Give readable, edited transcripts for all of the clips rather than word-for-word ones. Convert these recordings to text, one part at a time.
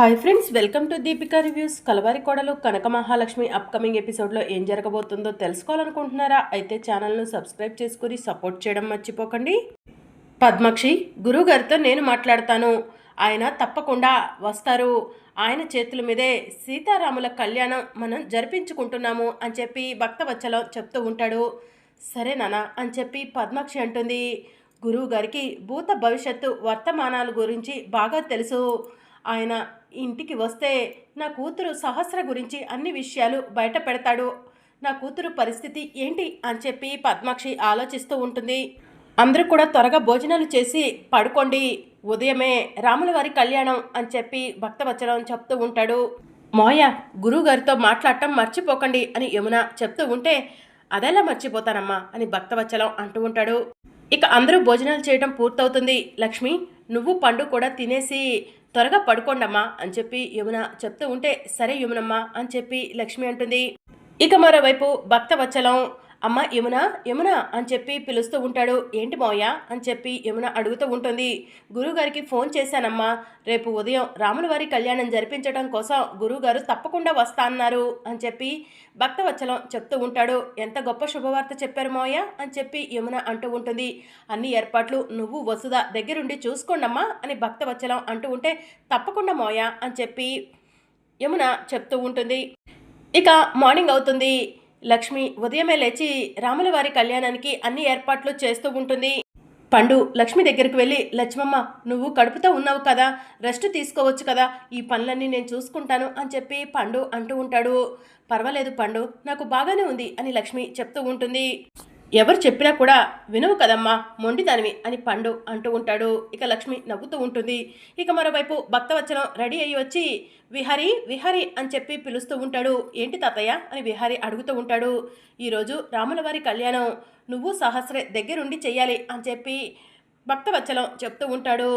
Hi friends, welcome to Deepika reviews. Kalavari Kodalu Kanaka Mahalakshmi upcoming ఎపిసోడ్లో ఏం జరగబోతుందో తెలుసుకోవాలనుకుంటున్నారా? అయితే ఛానల్ను సబ్స్క్రైబ్ చేసుకుని సపోర్ట్ చేయడం మర్చిపోకండి. పద్మాక్షి, గురువుగారితో నేను మాట్లాడతాను, ఆయన తప్పకుండా వస్తారు, ఆయన చేతుల మీదే సీతారాముల కళ్యాణం మనం జరిపించుకుంటున్నాము అని చెప్పి భక్తవత్సలం చెప్తూ ఉంటాడు. సరే నాన్న అని చెప్పి పద్మాక్షి అంటుంది. గురువుగారికి భూత భవిష్యత్తు వర్తమానాల గురించి బాగా తెలుసు. ఆయన ఇంటికి వస్తే నా కూతురు సహస్ర గురించి అన్ని విషయాలు బయట పెడతాడు. నా కూతురు పరిస్థితి ఏంటి అని చెప్పి పద్మాక్షి ఆలోచిస్తూ ఉంటుంది. అందరూ కూడా త్వరగా భోజనాలు చేసి పడుకోండి, ఉదయమే రాముల వారి కళ్యాణం అని చెప్పి భక్తవచనం చెప్తూ ఉంటాడు. మోయ, గురువుగారితో మాట్లాడటం మర్చిపోకండి అని యమున చెప్తూ ఉంటే, అదెలా మర్చిపోతానమ్మా అని భక్తవచలం అంటూ ఉంటాడు. ఇక అందరూ భోజనాలు చేయడం పూర్తవుతుంది. లక్ష్మి, నువ్వు పండు కూడా తినేసి త్వరగా పడుకోండమ్మా అని చెప్పి యమున చెప్తూ ఉంటే, సరే యమునమ్మ అని చెప్పి లక్ష్మి అంటుంది. ఇక మరోవైపు భక్తవత్సలం, అమ్మ యమున యమున అని చెప్పి పిలుస్తూ ఉంటాడు. ఏంటి మోయ అని చెప్పి యమున అడుగుతూ ఉంటుంది. గురువుగారికి ఫోన్ చేశానమ్మా, రేపు ఉదయం రాముల వారి కళ్యాణం జరిపించడం కోసం గురువుగారు తప్పకుండా వస్తా అన్నారు అని చెప్పి భక్తవత్సలం చెప్తూ ఉంటాడు. ఎంత గొప్ప శుభవార్త చెప్పారు మోయ అని చెప్పి యమున అంటూ ఉంటుంది. అన్ని ఏర్పాట్లు నువ్వు వసుధ దగ్గరుండి చూసుకోండమ్మా అని భక్తవత్సలం అంటూ ఉంటే, తప్పకుండా మోయ అని చెప్పి యమున చెప్తూ ఉంటుంది. ఇక మార్నింగ్ అవుతుంది. లక్ష్మి ఉదయమే లేచి రాముల వారి కళ్యాణానికి అన్ని ఏర్పాట్లు చేస్తూ ఉంటుంది. పండు లక్ష్మి దగ్గరికి వెళ్ళి, లక్ష్మమ్మ, నువ్వు కడుపుతో ఉన్నావు కదా, రెస్ట్ తీసుకోవచ్చు కదా, ఈ పనులన్నీ నేను చూసుకుంటాను అని చెప్పి పండు అంటూ ఉంటాడు. పర్వాలేదు పండు, నాకు బాగానే ఉంది అని లక్ష్మి చెప్తూ ఉంటుంది. ఎవరు చెప్పినా కూడా వినవు కదమ్మా, మొండిదానివి అని పండు అంటూ ఉంటాడు. ఇక లక్ష్మి నవ్వుతూ ఉంటుంది. ఇక మరోవైపు భక్తవచ్చనం రెడీ అయ్యి వచ్చి, విహారీ విహారీ అని చెప్పి పిలుస్తూ ఉంటాడు. ఏంటి తాతయ్య అని విహారీ అడుగుతూ ఉంటాడు. ఈరోజు రాముల వారి కళ్యాణం నువ్వు సహస్రే దగ్గరుండి చెయ్యాలి అని చెప్పి భక్తవచ్చలం చెప్తూ ఉంటాడు.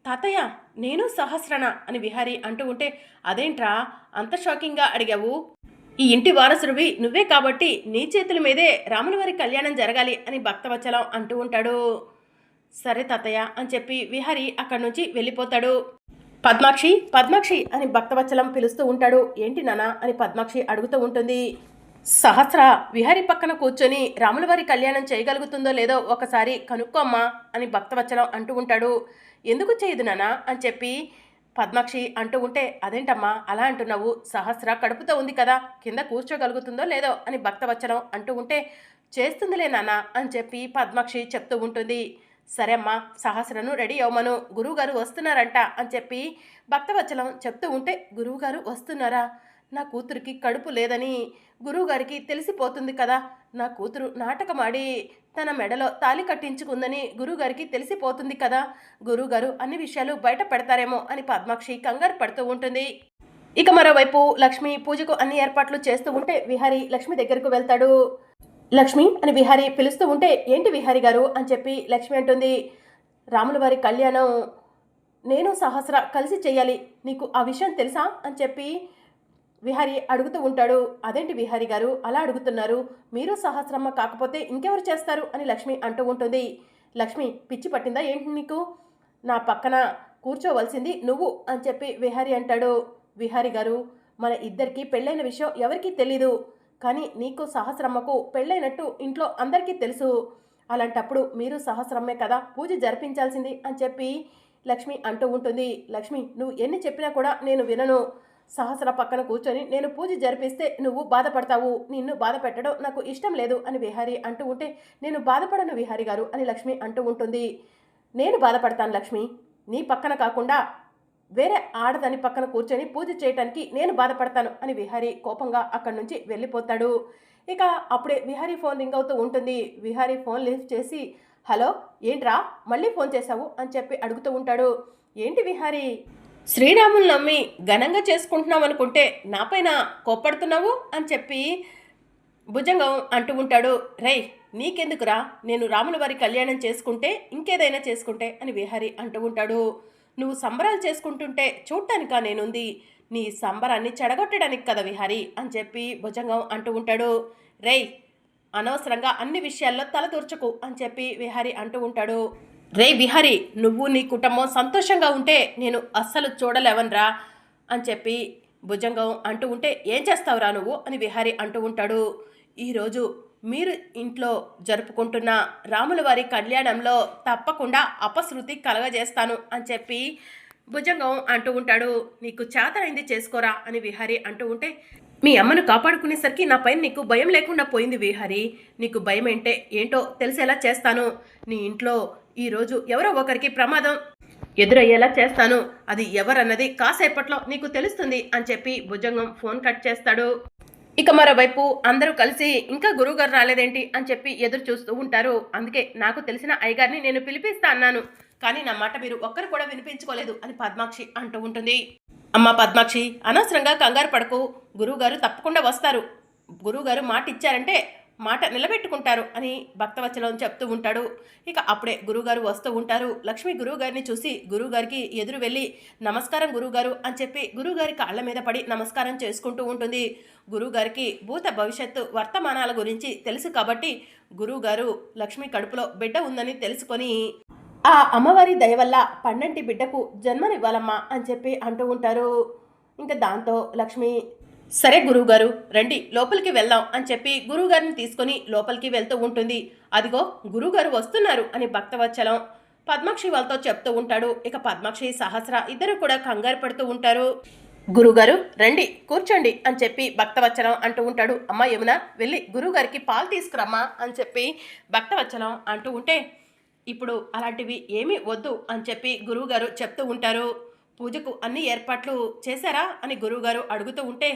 తాతయ్య, నేను సహస్రనా అని విహారీ అంటూ ఉంటే, అదేంట్రా అంత షాకింగ్గా అడిగావు? ఈ ఇంటి వారసుడివి నువ్వే కాబట్టి నీ చేతుల మీదే రాముల వారి కళ్యాణం జరగాలి అని భక్తవచ్చలం అంటూ ఉంటాడు. సరే తాతయ్య అని చెప్పి విహారీ అక్కడి నుంచి వెళ్ళిపోతాడు. పద్మాక్షి పద్మాక్షి అని భక్తవచ్చలం పిలుస్తూ ఉంటాడు. ఏంటి నాన్న అని పద్మాక్షి అడుగుతూ ఉంటుంది. సహస్ర విహారీ పక్కన కూర్చొని రాముల వారి కళ్యాణం చేయగలుగుతుందో లేదో ఒకసారి కనుక్కోమ్మా అని భక్తవచ్చలం అంటూ ఉంటాడు. ఎందుకు చేయదు నాన్న అని చెప్పి పద్మాక్షి అంటూ ఉంటే, అదేంటమ్మా అలా అంటున్నావు, సహస్ర కడుపుతో ఉంది కదా, కింద కూర్చోగలుగుతుందో లేదో అని భక్తవచ్చలం అంటూ ఉంటే, చేస్తుందిలే నాన్న అని చెప్పి పద్మాక్షి చెప్తూ ఉంటుంది. సరే అమ్మా, సహస్రను రెడీ అవ్వమను, గురువుగారు వస్తున్నారంట అని చెప్పి భక్తవచ్చలం చెప్తూ ఉంటే, గురువుగారు వస్తున్నారా? నా కూతురికి కడుపు లేదని గురువుగారికి తెలిసిపోతుంది కదా, నా కూతురు నాటకమాడి తన మెడలో తాళి కట్టించుకుందని గురువుగారికి తెలిసిపోతుంది కదా, గురువుగారు అన్ని విషయాలు బయట పెడతారేమో అని పద్మాక్షి కంగారు పడుతూ ఉంటుంది. ఇక మరోవైపు లక్ష్మి పూజకు అన్ని ఏర్పాట్లు చేస్తూ ఉంటే విహారీ లక్ష్మి దగ్గరకు వెళ్తాడు. లక్ష్మి అని విహారీ పిలుస్తూ ఉంటే, ఏంటి విహారీ గారు అని చెప్పి లక్ష్మి అంటుంది. రాముల వారి కళ్యాణం నేను సహస్ర కలిసి చెయ్యాలి, నీకు ఆ విషయం తెలుసా అని చెప్పి విహారీ అడుగుతూ ఉంటాడు. అదేంటి విహారీ గారు అలా అడుగుతున్నారు, మీరు సహస్రమ్మ కాకపోతే ఇంకెవరు చేస్తారు అని లక్ష్మి అంటూ ఉంటుంది. లక్ష్మి, పిచ్చి పట్టిందా ఏంటి నీకు? నా పక్కన కూర్చోవలసింది నువ్వు అని చెప్పి విహారీ అంటాడు. విహారీ గారు, మన ఇద్దరికి పెళ్ళైన విషయం ఎవరికీ తెలీదు, కానీ నీకు సహస్రమ్మకు పెళ్ళైనట్టు ఇంట్లో అందరికీ తెలుసు. అలాంటప్పుడు మీరు సహస్రమ్మే కదా పూజ జరిపించాల్సింది అని చెప్పి లక్ష్మి అంటూ ఉంటుంది. లక్ష్మి, నువ్వు ఎన్ని చెప్పినా కూడా నేను వినను. సహస్ర పక్కన కూర్చొని నేను పూజ జరిపిస్తే నువ్వు బాధపడతావు, నిన్ను బాధ పెట్టడం నాకు ఇష్టం లేదు అని విహారీ అంటూ ఉంటే, నేను బాధపడను విహారీ గారు అని లక్ష్మి అంటూ ఉంటుంది. నేను బాధపడతాను లక్ష్మి, నీ పక్కన కాకుండా వేరే ఆడదాని పక్కన కూర్చొని పూజ చేయటానికి నేను బాధపడతాను అని విహారీ కోపంగా అక్కడి నుంచి వెళ్ళిపోతాడు. ఇక అప్పుడే విహారీ ఫోన్ రింగ్ అవుతూ ఉంటుంది. విహారీ ఫోన్ లిఫ్ట్ చేసి, హలో ఏంట్రా మళ్ళీ ఫోన్ చేశావు అని చెప్పి అడుగుతూ ఉంటాడు. ఏంటి విహారీ, శ్రీరాములు నమ్మి ఘనంగా చేసుకుంటున్నావు అనుకుంటే నాపైన కోప్పడుతున్నావు అని చెప్పి భుజంగం అంటూ ఉంటాడు. రేయ్, నీకెందుకురా, నేను రాముల వారి కళ్యాణం చేసుకుంటే ఇంకేదైనా చేసుకుంటే అని విహారీ అంటూ ఉంటాడు. నువ్వు సంబరాలు చేసుకుంటుంటే చూడటానికా నేనుంది, నీ సంబరాన్ని చెడగొట్టడానికి కదా విహారీ అని చెప్పి భుజంగం అంటూ ఉంటాడు. రేయ్, అనవసరంగా అన్ని విషయాల్లో తలదూర్చకు అని చెప్పి విహారీ అంటూ ఉంటాడు. రే విహరి, నువ్వు నీ కుటుంబం సంతోషంగా ఉంటే నేను అస్సలు చూడలేవనరా అని చెప్పి భుజంగం అంటూ ఉంటే, ఏం చేస్తావురా నువ్వు అని విహారి అంటూ ఉంటాడు. ఈరోజు మీరు ఇంట్లో జరుపుకుంటున్న రాముల వారి కళ్యాణంలో తప్పకుండా అపశృతి కలగజేస్తాను అని చెప్పి భుజంగం అంటూ ఉంటాడు. నీకు చేతనైంది చేసుకోరా అని విహారి అంటూ ఉంటే, మీ అమ్మను కాపాడుకునేసరికి నా పైన నీకు భయం లేకుండా పోయింది విహారి. నీకు భయం ఏంటో తెలిసేలా చేస్తాను. నీ ఇంట్లో ఈరోజు ఎవరో ఒకరికి ప్రమాదం ఎదురయ్యేలా చేస్తాను. అది ఎవరన్నది కాసేపట్లో నీకు తెలుస్తుంది అని చెప్పి భుజంగం ఫోన్ కట్ చేస్తాడు. ఇక మరోవైపు అందరూ కలిసి ఇంకా గురువుగారు రాలేదేంటి అని చెప్పి ఎదురు చూస్తూ ఉంటారు. అందుకే నాకు తెలిసిన అయ్యగారిని నేను పిలిపిస్తా అన్నాను, కానీ నా మాట మీరు ఒక్కరు కూడా వినిపించుకోలేదు అని పద్మాక్షి అంటూ ఉంటుంది. అమ్మా పద్మాక్షి, అనవసరంగా కంగారు పడకు. గురువుగారు తప్పకుండా వస్తారు. గురువుగారు మాట ఇచ్చారంటే మాట నిలబెట్టుకుంటారు అని భక్తవచ్చలం చెప్తూ ఉంటాడు. ఇక అప్పుడే గురువుగారు వస్తూ ఉంటారు. లక్ష్మి గురువుగారిని చూసి గురువుగారికి ఎదురు వెళ్ళి, నమస్కారం గురువుగారు అని చెప్పి గురువుగారి కాళ్ళ మీద పడి నమస్కారం చేసుకుంటూ ఉంటుంది. గురువుగారికి భూత భవిష్యత్తు వర్తమానాల గురించి తెలుసు కాబట్టి గురువుగారు లక్ష్మి కడుపులో బిడ్డ ఉందని తెలుసుకొని, ఆ అమ్మవారి దయ వల్ల పండంటి బిడ్డకు జన్మనివ్వాలమ్మా అని చెప్పి అంటూ ఉంటారు. ఇంకా దాంతో లక్ష్మి, సరే గురువుగారు రండి లోపలికి వెళ్దాం అని చెప్పి గురువుగారిని తీసుకొని లోపలికి వెళ్తూ ఉంటుంది. అదిగో గురువుగారు వస్తున్నారు అని భక్తవచ్చలం పద్మాక్షి వాళ్ళతో చెప్తూ ఉంటాడు. ఇక పద్మాక్షి సహస్ర ఇద్దరు కూడా కంగారు పడుతూ ఉంటారు. గురువుగారు రండి కూర్చోండి అని చెప్పి భక్తవచ్చలం అంటూ ఉంటాడు. అమ్మ యమున, వెళ్ళి గురువుగారికి పాలు తీసుకురమ్మా అని చెప్పి భక్తవచ్చలం అంటూ ఉంటే, ఇప్పుడు అలాంటివి ఏమీ వద్దు అని చెప్పి గురువుగారు చెప్తూ ఉంటారు. పూజకు అన్ని ఏర్పాట్లు చేశారా అని గురువుగారు అడుగుతూ ఉంటే,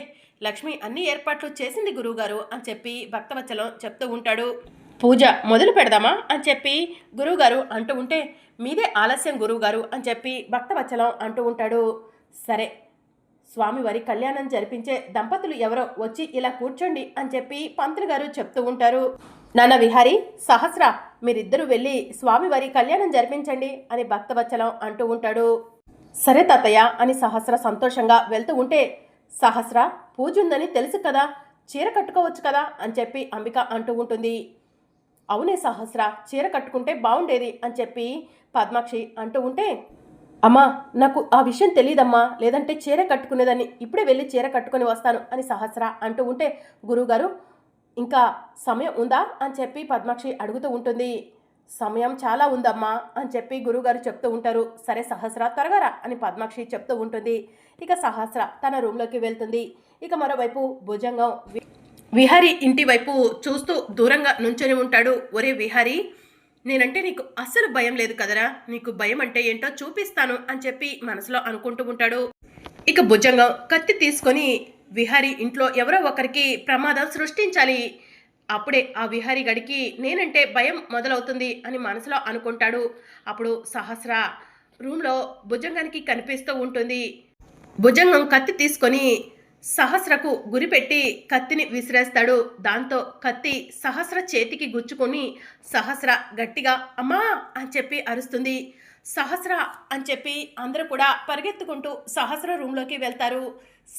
లక్ష్మి అన్ని ఏర్పాట్లు చేసింది గురువుగారు అని చెప్పి భక్తవచ్చలం చెప్తూ ఉంటాడు. పూజ మొదలు పెడదామా అని చెప్పి గురువుగారు అంటూ ఉంటే, మీదే ఆలస్యం గురువుగారు అని చెప్పి భక్తవచ్చలం అంటూ ఉంటాడు. సరే, స్వామివారి కళ్యాణం జరిపించే దంపతులు ఎవరో వచ్చి ఇలా కూర్చోండి అని చెప్పి పంతులు గారు చెప్తూ ఉంటారు. నాన్న విహారీ, సహస్ర, మీరిద్దరూ వెళ్ళి స్వామివారి కళ్యాణం జరిపించండి అని భక్తవచ్చలం అంటూ ఉంటాడు. సరే తాతయ్య అని సహస్ర సంతోషంగా వెళ్తూ ఉంటే, సహస్ర పూజ ఉందని తెలుసు కదా, చీర కట్టుకోవచ్చు కదా అని చెప్పి అంబిక అంటూ ఉంటుంది. అవునే సహస్ర, చీర కట్టుకుంటే బాగుండేది అని చెప్పి పద్మాక్షి అంటూ ఉంటే, అమ్మా నాకు ఆ విషయం తెలియదమ్మా, లేదంటే చీర కట్టుకునేదాన్ని, ఇప్పుడే వెళ్ళి చీర కట్టుకొని వస్తాను అని సహస్ర అంటూ ఉంటే, గురువుగారు ఇంకా సమయం ఉందా అని చెప్పి పద్మాక్షి అడుగుతూ ఉంటుంది. సమయం చాలా ఉందమ్మా అని చెప్పి గురువుగారు చెప్తూ ఉంటారు. సరే సహస్ర త్వరగా అని పద్మాక్షి చెప్తూ ఉంటుంది. ఇక సహస్ర తన రూమ్లోకి వెళ్తుంది. ఇక మరోవైపు భుజంగం విహారీ ఇంటి వైపు చూస్తూ దూరంగా నుంచొని ఉంటాడు. ఒరే విహారీ, నేనంటే నీకు అస్సలు భయం లేదు కదరా, నీకు భయం అంటే ఏంటో చూపిస్తాను అని చెప్పి మనసులో అనుకుంటూ ఉంటాడు. ఇక భుజంగం కత్తి తీసుకొని విహారీ ఇంట్లో ఎవరో ఒకరికి ప్రమాదం సృష్టించాలి, అప్పుడే ఆ విహారీ గడికి నేనంటే భయం మొదలవుతుంది అని మనసులో అనుకుంటాడు. అప్పుడు సహస్ర రూమ్లో భుజంగానికి కనిపిస్తూ ఉంటుంది. భుజంగం కత్తి తీసుకొని సహస్రకు గురిపెట్టి కత్తిని విసిరేస్తాడు. దాంతో కత్తి సహస్ర చేతికి గుచ్చుకొని సహస్ర గట్టిగా అమ్మా అని చెప్పి అరుస్తుంది. సహస్ర అని చెప్పి అందరూ కూడా పరిగెత్తుకుంటూ సహస్ర రూమ్లోకి వెళ్తారు.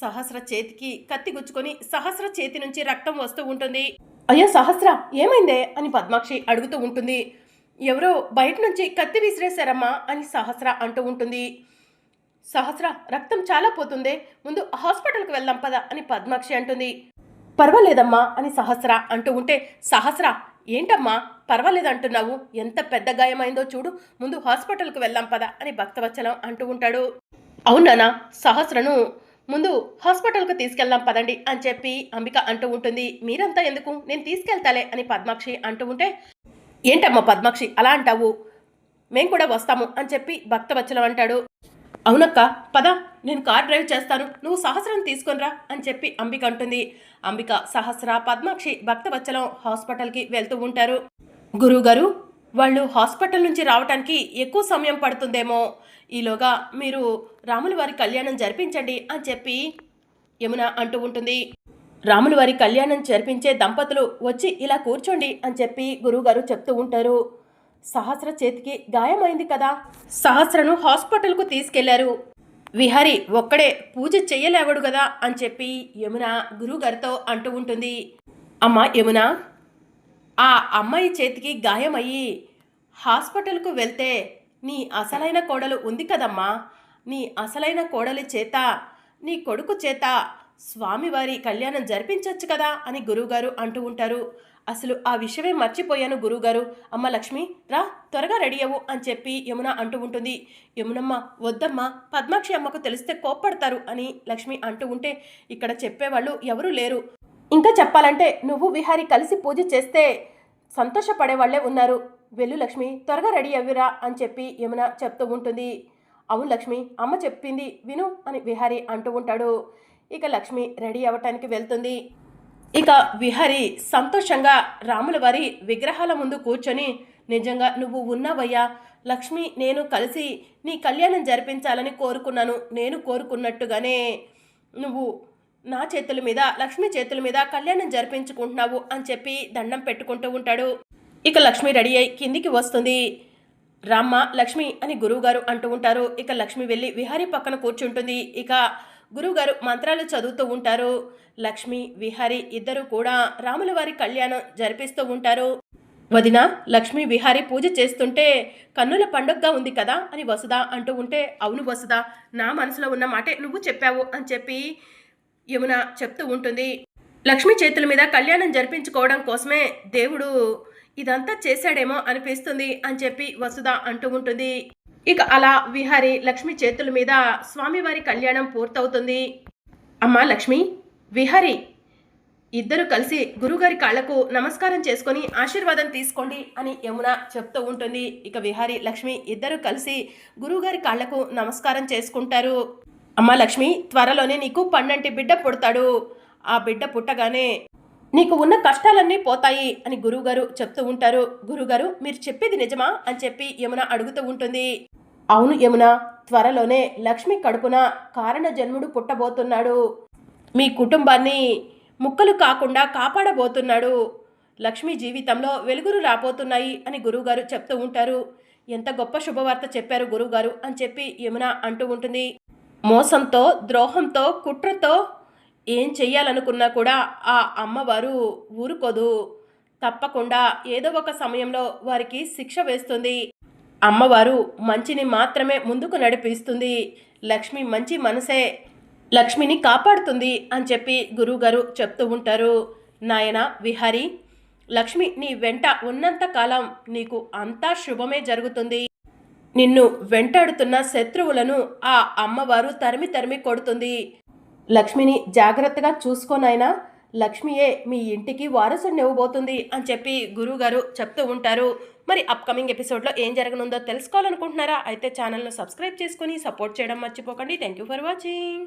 సహస్ర చేతికి కత్తి గుచ్చుకొని సహస్ర చేతి నుంచి రక్తం వస్తూ ఉంటుంది. అయ్యో సహస్ర ఏమైందే అని పద్మాక్షి అడుగుతూ ఉంటుంది. ఎవరో బయట నుంచి కత్తి విసిరేశారమ్మా అని సహస్ర అంటూ ఉంటుంది. సహస్ర రక్తం చాలా పోతుందే, ముందు హాస్పిటల్కి వెళ్దాం పద అని పద్మాక్షి అంటుంది. పర్వాలేదమ్మా అని సహస్ర అంటూ ఉంటే, సహస్ర ఏంటమ్మా పర్వాలేదంటున్నావు, ఎంత పెద్ద గాయమైందో చూడు, ముందు హాస్పిటల్కి వెళ్దాం పద అని భక్తవచ్చలం అంటూ ఉంటాడు. అవునానా, సహస్రను ముందు హాస్పిటల్కి తీసుకెళ్దాం పదండి అని చెప్పి అంబిక అంటూ ఉంటుంది. మీరంతా ఎందుకు, నేను తీసుకెళ్తాలే అని పద్మాక్షి అంటూ ఉంటే, ఏంటమ్మా పద్మాక్షి అలా అంటావు, మేం కూడా వస్తాము అని చెప్పి భక్తవచ్చలం అంటాడు. అవునక్క పద, నేను కార్ డ్రైవ్ చేస్తాను, నువ్వు సహస్రం తీసుకొనిరా అని చెప్పి అంబిక అంటుంది. అంబిక, సహస్ర, పద్మాక్షి, భక్తవచ్చలం హాస్పిటల్కి వెళ్తూ ఉంటారు. గురువుగారు, వాళ్ళు హాస్పిటల్ నుంచి రావడానికి ఎక్కువ సమయం పడుతుందేమో, ఈలోగా మీరు రాముల వారి కళ్యాణం జరిపించండి అని చెప్పి యమున అంటూ ఉంటుంది. రాముల వారి కళ్యాణం జరిపించే దంపతులు వచ్చి ఇలా కూర్చోండి అని చెప్పి గురువుగారు చెప్తూ ఉంటారు. సహస్ర చేతికి గాయమైంది కదా, సహస్రను హాస్పిటల్కు తీసుకెళ్లారు, విహారీ ఒక్కడే పూజ చెయ్యలేవడు కదా అని చెప్పి యమున గురువుగారితో అంటూ ఉంటుంది. అమ్మ యమున, ఆ అమ్మాయి చేతికి గాయమయ్యి హాస్పిటల్కు వెళ్తే నీ అసలైన కోడలు ఉంది కదమ్మా, నీ అసలైన కోడలి చేత, నీ కొడుకు చేత స్వామివారి కళ్యాణం జరిపించవచ్చు కదా అని గురువుగారు అంటూ ఉంటారు. అసలు ఆ విషయమే మర్చిపోయాను గురువుగారు. అమ్మ లక్ష్మి రా, త్వరగా రెడీ అవ్వు అని చెప్పి యమున అంటూ ఉంటుంది. యమునమ్మ వద్దమ్మా, పద్మాక్షి అమ్మకు తెలిస్తే కోప్పడతారు అని లక్ష్మి అంటూ ఉంటే ఇక్కడ చెప్పేవాళ్ళు ఎవరూ లేరు. ఇంకా చెప్పాలంటే నువ్వు విహారీ కలిసి పూజ చేస్తే సంతోషపడేవాళ్లే ఉన్నారు. వెళ్ళు లక్ష్మి, త్వరగా రెడీ అవ్విరా అని చెప్పి యమున చెప్తూ ఉంటుంది. అవును లక్ష్మి, అమ్మ చెప్పింది విను అని విహారీ అంటూ ఉంటాడు. ఇక లక్ష్మి రెడీ అవ్వటానికి వెళ్తుంది. ఇక విహారీ సంతోషంగా రాముల వారి విగ్రహాల ముందు కూర్చొని, నిజంగా నువ్వు ఉన్నావయ్యా, లక్ష్మి నేను కలిసి నీ కళ్యాణం జరిపించాలని కోరుకున్నాను. నేను కోరుకున్నట్టుగానే నువ్వు నా చేతుల మీద, లక్ష్మి చేతుల మీద కళ్యాణం జరిపించుకుంటున్నావు అని చెప్పి దండం పెట్టుకుంటూ ఉంటాడు. ఇక లక్ష్మి రెడీ అయి కిందికి వస్తుంది. రామ్మ లక్ష్మి అని గురువుగారు అంటూ ఉంటారు. ఇక లక్ష్మి వెళ్ళి విహారీ పక్కన కూర్చుంటుంది. ఇక గురువుగారు మంత్రాలు చదువుతూ ఉంటారు. లక్ష్మి విహారీ ఇద్దరు కూడా రాముల వారి కళ్యాణం జరిపిస్తూ ఉంటారు. వదిన, లక్ష్మి విహారీ పూజ చేస్తుంటే కన్నుల పండుగగా ఉంది కదా అని వసుదా అంటూ ఉంటే, అవును వసుదా, నా మనసులో ఉన్న మాటే నువ్వు చెప్పావు అని చెప్పి యమున చెప్తూ ఉంటుంది. లక్ష్మి చేతుల మీద కళ్యాణం జరిపించుకోవడం కోసమే దేవుడు ఇదంతా చేశాడేమో అనిపిస్తుంది అని చెప్పి వసుధ అంటూ ఉంటుంది. ఇక అలా విహారీ లక్ష్మి చేతుల మీద స్వామివారి కళ్యాణం పూర్తవుతుంది. అమ్మా లక్ష్మి, విహారీ ఇద్దరు కలిసి గురుగారి కాళ్లకు నమస్కారం చేసుకొని ఆశీర్వాదం తీసుకోండి అని యమున చెప్తూ ఉంటుంది. ఇక విహారీ లక్ష్మి ఇద్దరు కలిసి గురువుగారి కాళ్లకు నమస్కారం చేసుకుంటారు. అమ్మా లక్ష్మి, త్వరలోనే నీకు పండంటి బిడ్డ పుడతాడు. ఆ బిడ్డ పుట్టగానే నీకు ఉన్న కష్టాలన్నీ పోతాయి అని గురువుగారు చెప్తూ ఉంటారు. గురుగారు మీరు చెప్పేది నిజమా అని చెప్పి యమున అడుగుతూ ఉంటుంది. అవును యమున, త్వరలోనే లక్ష్మి కడుపున కారణ జన్ముడు పుట్టబోతున్నాడు. మీ కుటుంబాన్ని ముక్కలు కాకుండా కాపాడబోతున్నాడు. లక్ష్మి జీవితంలో వెలుగులు రాబోతున్నాయి అని గురువుగారు చెప్తూ ఉంటారు. ఎంత గొప్ప శుభవార్త చెప్పారు గురువుగారు అని చెప్పి యమున అంటూ ఉంటుంది. మోసంతో, ద్రోహంతో, కుట్రతో ఏం చెయ్యాలనుకున్నా కూడా ఆ అమ్మవారు ఊరుకోదు. తప్పకుండా ఏదో ఒక సమయంలో వారికి శిక్ష వేస్తుంది. అమ్మవారు మంచిని మాత్రమే ముందుకు నడిపిస్తుంది. లక్ష్మి మంచి మనసే లక్ష్మిని కాపాడుతుంది అని చెప్పి గురువుగారు చెప్తూ ఉంటారు. నాయన విహారీ, లక్ష్మి నీ వెంట ఉన్నంత కాలం నీకు అంతా శుభమే జరుగుతుంది. నిన్ను వెంటాడుతున్న శత్రువులను ఆ అమ్మవారు తరిమి తరిమి కొడుతుంది. లక్ష్మిని జాగ్రత్తగా చూసుకోనైనా, లక్ష్మియే మీ ఇంటికి వారసుని ఇవ్వబోతుంది అని చెప్పి గురువుగారు చెప్తూ ఉంటారు. మరి అప్కమింగ్ ఎపిసోడ్లో ఏం జరగనుందో తెలుసుకోవాలనుకుంటున్నారా? అయితే ఛానల్ను సబ్స్క్రైబ్ చేసుకొని సపోర్ట్ చేయడం మర్చిపోకండి. Thank you for watching.